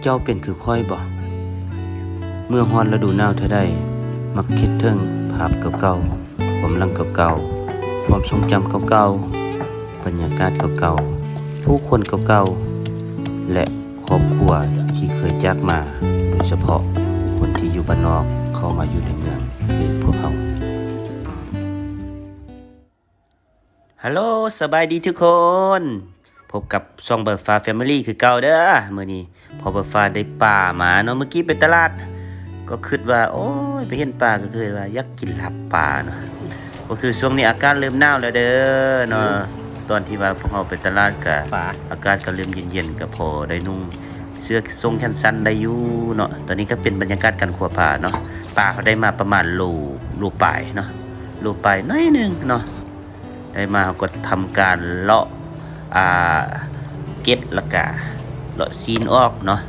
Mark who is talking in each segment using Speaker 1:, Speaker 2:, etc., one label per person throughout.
Speaker 1: จ้าเป็นคือค่อยบ่เมื่อฮอดฤดูหนาวเท่าใดมักคิดถึงภาพเก่าๆความหลังเก่าๆความทรงจำเก่าๆบรรยากาศเก่าๆผู้คนเก่าๆและครอบครัวที่เคยจากมาโดยเฉพาะคนที่อยู่บ้านนอกเข้ามาอยู่ในเมืองคือพวกเขาฮัลโหลสบายดีทุกคนพบกับซองเบิร์ดฟ้าแฟมิลี่คือเก่าเด้อมื้อนี้พอเบิร์ดฟ้าได้ป่ามาเนาะเมื่อกี้ไปตลาดก็คิดว่าโอ้ยไปเห็นปลาก็คือว่าอยากกินลาบปลาเนาะก็คือช่วงนี้อากาศเริ่มหนาวแล้วเด้อเนาะตอนที่ว่าพวกเราไปตลาดก็อากาศก็เริ่มเย็นๆก็พอได้นุ่งเสื้อทรงชั้นสั้นได้อยู่เนาะตอนนี้ก็เป็นบรรยากาศการขัวปลาเนาะปลาเขาได้มาประมาณโลปลายเนาะโลปลายน้อยนึงเนาะได้มาก็ทำการเลาะเก็ดละกะเลาะซีนออกเนาะ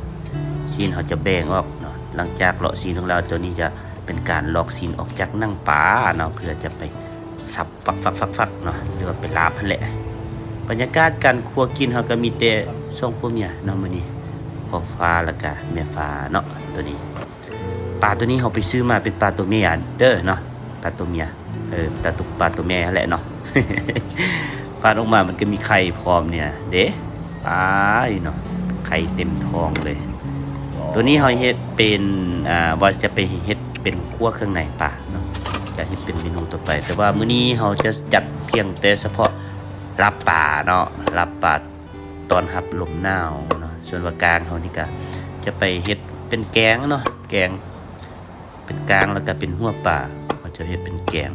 Speaker 1: ซีนเขาจะแบ่งออกเนาะหลังจากเลาะซีนของเราตัวนี้จะเป็นการลอกซีนออกจากนั่งปลาเนาะเพื่อจะไปสับฟักเนาะหรือว่าไปลาบนั่นแหละบรรยากาศการครัวกินเขาก็มีแต่ช่องพวกเมียเนาะมื้อนี้พ่อฟ้าละกะแม่ฟ้าเนาะตัวนี้ปลาตัวนี้เขาไปซื้อมาเป็นปลาตัวเมียเด้อเนาะปลาตัวเมียปลาตัวแม่แหละเนาะ ปลาออกมามันก็มีไข่พร้อมเนี่ยเด้ปลาเนาะไข่เต็มท้องเลยตัวนี้เขาเฮ็ดเป็นว่าจะไปเฮ็ดเป็นคั่วเครื่องในปลาเนาะจะเฮ็ดเป็นเมนูต่อไปแต่ว่ามื้อนี้เขาจะจัดเพียงแต่เฉพาะลาบปลาเนาะลาบปลาตอนรับลมหนาวเนาะส่วนว่ากลางเขานี่ก็จะไปเฮ็ดเป็นแกงเนาะแกงเป็นกลางแล้วก็เป็นหัวปลาเขาจะเฮ็ดเป็นแกง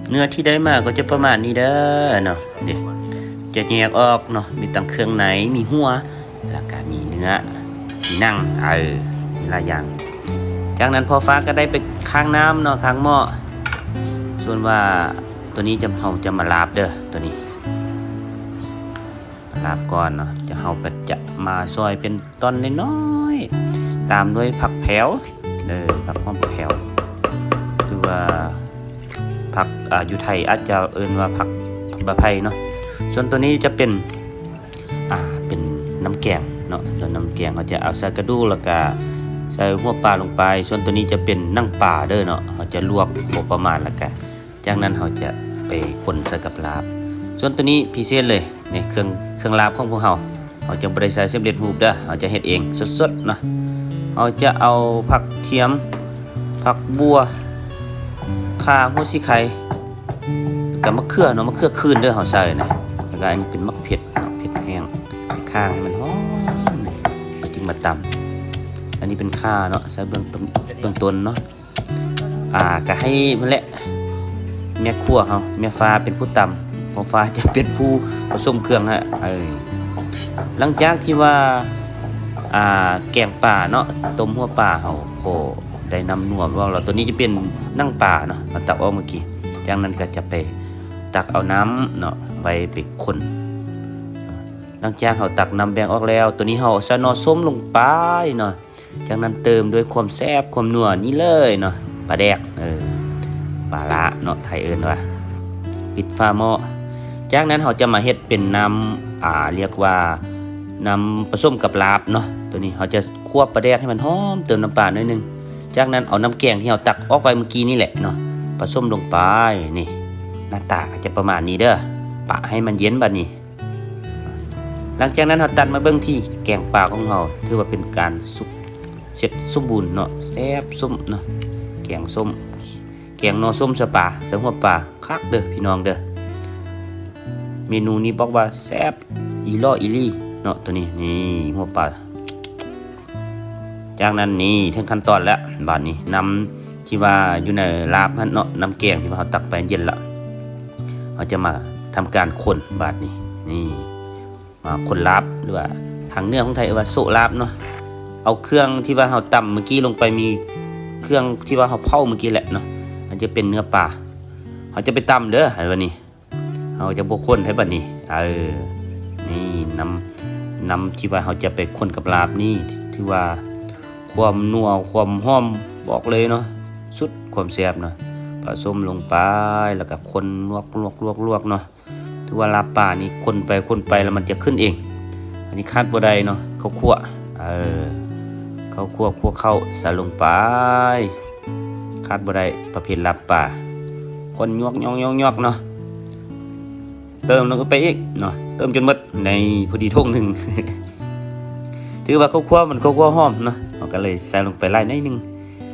Speaker 1: เนื้อที่ได้มาก็จะประมาณนี้เด้อเนาะเดี๋ยวจะแยกออกเนาะมีตั้งเครื่องในมีหัวแล้วก็มีเนื้อมีหนังมีหลายอย่างจากนั้นพอฟ้าก็ได้ไปข้างน้ำเนาะข้างหม้อส่วนว่าตัวนี้เราจะมาลาบเด้อตัวนี้ลาบก่อนเนาะจะมาซอยเป็นตอนน้อยๆตามด้วยผักแผ่วผักหอมแผ่วหรือว่าผักอยู่ไทยอาจจะเอิ้นว่าผักบะไพเนาะส่วนตัวนี้จะเป็นเป็นน้ำแกงเนาะตัวน้ำแกงเขาจะเอาใส่กระดูกแล้วก็ใส่หัวปลาลงไปส่วนตัวนี้จะเป็นนั่งปลาเด้อเนาะเขาจะลวกพอประมาณแล้วก็จากนั้นเขาจะไปคนใส่กับลาบส่วนตัวนี้พิเศษเลยเนี่ยเครื่องลาบของพวกเขาจะบ่ได้ใส่สำเร็จรูปเด้อเขาจะเฮ็ดเองสดๆเนาะเขาจะเอาผักเทียมผักบัวข่าหัวสิไข่กับมะเขือเนาะมะเขือคืนเด้อเฮาใส่นะแล้วก็อันนี้เป็นมะเผ็ดเนาะเผ็ดแห้งข้างให้มันหอมแล้วจึงมาตำอันนี้เป็นข่าเนาะใส่เบื้องต้นเนาะก็ให้เพิ่นแหละแม่ครัวเฮาแม่ฟ้าเป็นผู้ตำพ่อฟ้าจะเป็นผู้ผสมเครื่องฮะหลังจากที่ว่าแกงป่าเนาะต้มหัวปลาเฮาพอได้นำนัวว่าเราตัวนี้จะเป็นนั่งปลาเนาะเราตักออกเมื่อกี้จากนั้นก็จะไปตักเอาน้ำเนาะไว้ไปคนหลังจากเขาตักน้ำแบ่งออกแล้วตัวนี้เขาใส่นอส้มลงไปเนาะจากนั้นเติมด้วยความแซ่บความนัวนี่เลยเนาะปลาแดกปลาละเนาะไทยเอิ้นว่าปิดฝาหม้อจากนั้นเขาจะมาเฮ็ดเป็นน้ำเรียกว่าน้ำผสมกับลาบเนาะตัวนี้เขาจะคั่วปลาแดกให้มันหอมเติมน้ำปลาหน่อยนึงจากนั้นเอาน้ำแกงที่เราตักออกไว้เมื่อกี้นี่แหละเนาะผสมลงไปนี่หน้าตาก็จะประมาณนี้เด้อปะให้มันเย็นบัดนี้หลังจากนั้นเราตัดมาเบิ่งที่แกงปลาของเราถือว่าเป็นการสุกเสร็จสมบูรณ์เนาะแซ่บส้มเนาะแกงส้มแกงนอส้มสปาใส่หัวปลาคักเด้อพี่น้องเด้อเมนูนี้บอกว่าแซ่บอีลี่เนาะตัวนี้นี่หัวปลาจากนั้นนี่ถึงขั้นตอนแล้วบาดนี้นำที่ว่าอยู่ในลาบเนาะน้ำแกงที่ว่าเขาตักไปเย็นละเขาจะมาทำการคนบาดนี้นี่มาคนลาบหรือว่าทางเนื้อของไทยว่าโซลาบเนาะเอาเครื่องที่ว่าเขาตำเมื่อกี้ลงไปมีเครื่องที่ว่าเขาเผาเมื่อกี้แหละเนาะมันจะเป็นเนื้อปลาเขาจะไปตำเด้อวันนี้เขาจะบวกคนให้บัดนี้ นี่น้ำที่ว่าเราจะไปคนกับลาบนี่ที่ว่าความนัวความหอมบอกเลยเนาะสุดความแซ่บเนาะผสมลงไปแล้วก็คนลวกเนาะถือว่าลาบป่านี่คนไปแล้วมันจะขึ้นเองอันนี้คาดบ่ได้เนาะข้าวคั่วข้าวคั่วเข้าใส่ลงไปคาดบ่ได้ประเภทลาบป่าคนยวกเนาะเติมลงไปอีกเนาะเติมจนหมดในพอดีทุ่งหนึ่ง ถือว่าข้าวคั่วมันข้าวคั่วหอมเนาะเราก็เลยใส่ลงไปไล่นิดนึง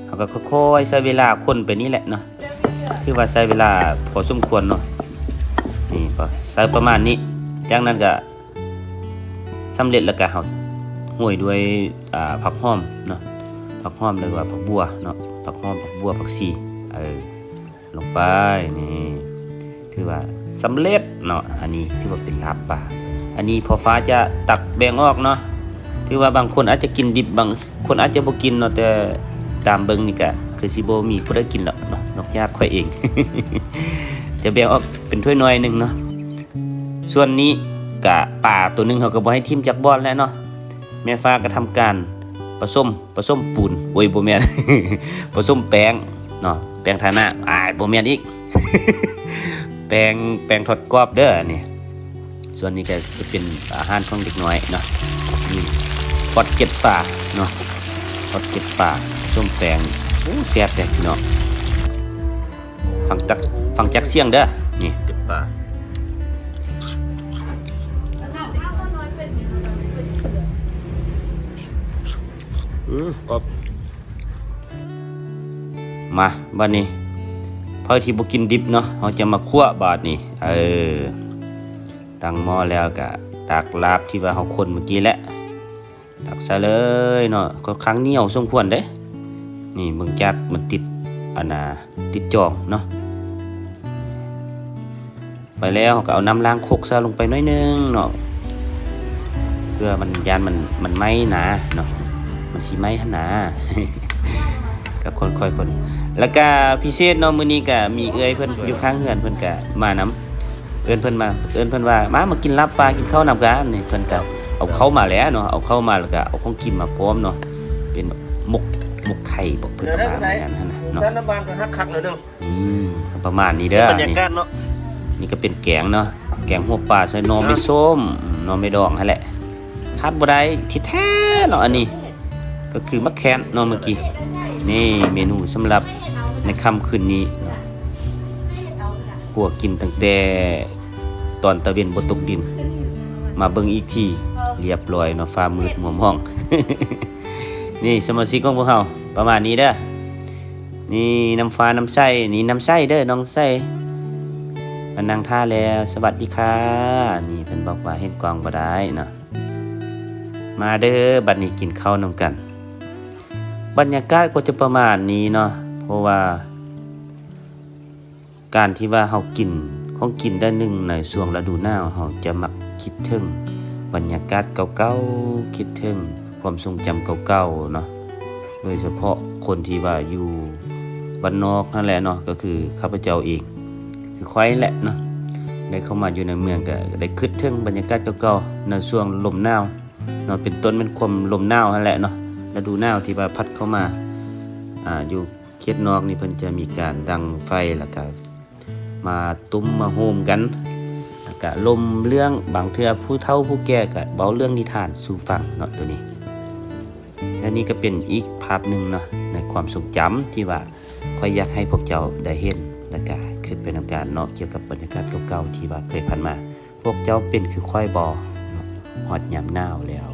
Speaker 1: เราก็ค่อยๆใช้เวลาคนไปนี่แหละเนาะถือว่าใช้เวลาพอสมควรเนาะนี่พอใส่ประมาณนี้จากนั้นก็สำเร็จแล้วก็เราห้วยด้วยผักหอมเนาะผักหอมหรือว่าผักบัวเนาะผักหอมผักบัวผักชีลงไปนี่ถือว่าสำเร็จเนาะอันนี้ถือว่าเป็นลาบป่าอันนี้พอฟ้าจะตักแบ่งออกเนาะถือว่าบางคนอาจจะกินดิบบางคนอาจจะบ่กินเนาะแต่ตามเบิ่งนี่ก็คือสิบ่มีผู้ใดกินหรอกเนาะนอกจากข้อยเอง จะแบ่งออกเป็นถ้วยน้อยนึงเนาะส่วนนี้กะป่าตัวนึงเขาก็บ่ให้ทิ่มจากบ่อนแล้วเนาะแม่ฟ้าก็ทำการผสมปูนโอ้ยบ่แม่น ผสมแป้งเนาะแป้งทาหน้าบ่แม่นอีก แป้งทอดกรอบเด้อนี่ส่วนนี้ก็จะเป็นอาหารของเด็กน้อยเนาะนี่ทอดเก็ดป่าเนาะทอดเก็ดป่าส้มแป้งโอ้แซ่บเด้พี่น้องฟังจักเสียงเด้อนี่เก็ดป่าครับมาบัดนี้พอที่บ่กินดิบเนาะเราจะมาคั่วบาดนี้ตั้งหม้อแล้วก็ตักลาบที่ว่าเราคนเมื่อกี้แหละตักใส่เลยเนาะค่อนข้างเหนียวสมควรเด้นี่เบิ่งจักมันติดติดจองเนาะไปแล้วก็เอาน้ำล้างคกซะลงไปหน่อยนึงเนาะเพื่อมันยานมันไหม้หนาเนาะมันสิไหม้หั่นนะ ก็ค่อยๆคนแล้วก็พิเศษเนาะมื้อนี้ก็มีเอื้อยเพิ่นอยู่ข้างเฮือนเพิ่นก็มานํเอิ้นเพิ่นว่ามากินลาบปลากินข้าวนำกันนี่เพิ่นก็เอาเข้ามาแล้วเนาะเอาเข้ามาแล้วก็เอาของกินมาพร้อมเนาะเป็นหมกไข่บ่เพิ่นเอามาเหมือนกันนะเนาะน้ำบานก็คักๆหน่อยนึงก็ประมาณนี้เด้อบรรยากาศเนาะนี่ก็เป็นแกงเนาะแกงหัวปลาใส่หน่อไม้ส้มหน่อไม้ดองนั่นแหละขาดบ่ได้ที่แท้เนาะอันนี้ก็คือมะแขนเนาะเมื่อกี้นี่เมนูสำหรับในค่ำคืนนี้เนาะขัวกินตั้งแต่ตอนตะเวนบ่ตกดินมาเบิ่งอีกทีเรียบร้อยเนาะฟ้ามืดมัวมอง นี่สมาชิกของพวกเราประมาณนี้เด้อนี่น้ำฟ้าน้ำใสนี่น้ำใสเด้อน้องใสมันนั่งท่าแล้วสวัสดีค่ะนี่เพิ่นบอกว่าเห็นกล้องบ่ได้เนาะมาเด้อบัดนี้กินข้าวนำกันบรรยากาศก็จะประมาณนี้เนาะเพราะว่าการที่ว่าเฮากินของกินได้หนึ่งในช่วงฤดูหนาวเฮาจะมักคิดถึงบรรยากาศเก่าๆคิดถึงความทรงจำเก่าๆเนาะโดยเฉพาะคนที่ว่าอยู่บ้านนอกนั่นแหละเนาะก็คือข้าพเจ้าเองคือค่อยแหละเนาะได้เข้ามาอยู่ในเมืองก็ได้คิดถึงบรรยากาศเก่าๆในช่วงลมหนาวเนาะเป็นต้นเป็นความลมหนาวนั่นแหละเนาะฤดูหนาวที่ว่าพัดเข้ามาอยู่เขตนอกนี่เพิ่นจะมีการดังไฟแล้วก็มาตุ้มมาโฮมกันแล้วก็ลมเรื่องบางเทื่อผู้เฒ่าผู้แก่ก็เว้าเรื่องนิทานสู่ฟังเนาะตัวนี้และนี่ก็เป็นอีกภาพหนึ่งเนาะในความทรงจำที่ว่าค่อยอยากให้พวกเจ้าได้เห็นและก็คิดไปนำการเนาะเกี่ยวกับบรรยากาศเก่าๆที่ว่าเคยผ่านมาพวกเจ้าเป็นคือค่อยบ่ฮอดยามหนาวแล้ว